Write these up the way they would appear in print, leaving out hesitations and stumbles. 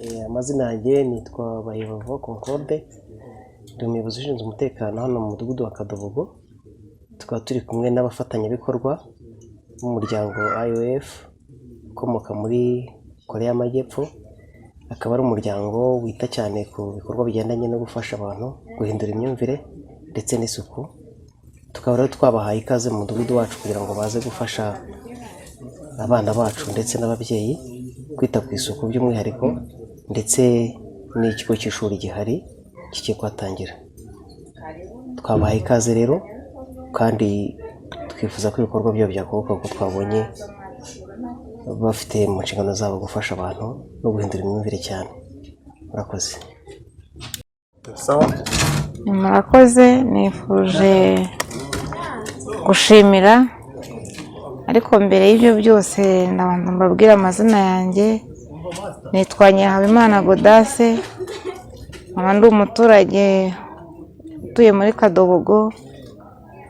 Amazina yanjye nitwa Bayihova Concorde, ndi umuyobozi ushinzwe umutekano hano mu mudugudu wa Kadobogo. Tukaba turi kumwe n'abafatanyabikorwa b'umuryango IOF ukomoka muri Korea y'Amajyepfo. Akaba ari umuryango wita cyane ku bikorwa bigendanye no gufasha abantu guhindura imyumvire ndetse n'isuku. Tukaba rero twabahaye ikaze mu mudugudu wacu kugira ngo baze gufasha abana bacu ndetse n'ababyeyi kwita ku isuku by'umwihariko, ndetse n'ikigo cy'ishuri gihari kigiye kuhatangira. Twabahaye ikaze rero kandi twifuza ko ibikorwa byabo byakorwa kuko twabonye bafite mu nshingano zabo gufasha abantu no guhindura imyumvire cyane. Murakoze. Murakoze, nifuje gushimira, ariko mbere y'ibyo byose ndabanza mbabwira amazina yanjye. Nitwa Nyihabimana Godace, nkaba ndi umuturage utuye muri Kadobogo,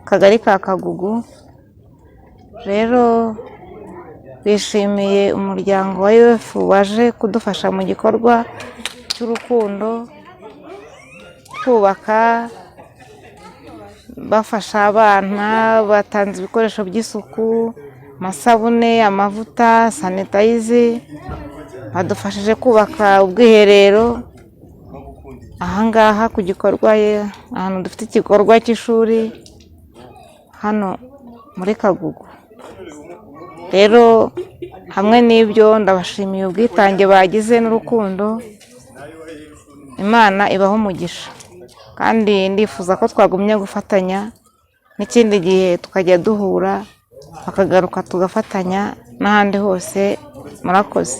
Akagari ka Kagugu. Rero bishimiye umuryango wa IOF waje kudufasha mu gikorwa cy'urukundo, kubaka, bafasha abana, batanze ibikoresho by'isuku, amasabune, amavuta, sanitayize, badufashije kubaka ubwiherero ahangaha ku gikorwa, ahantu dufite igikorwa cy'ishuri hano muri Kagugu. Rero hamwe n'ibyo ndabashimiye ubwitange bagize n'urukundo. Imana ibaho umugisha, kandi ndifuza ko twagumye gufatanya n'ikindi gihe tukajya duhura, bakagaruka tugafatanya n'ahandi hose. Murakoze.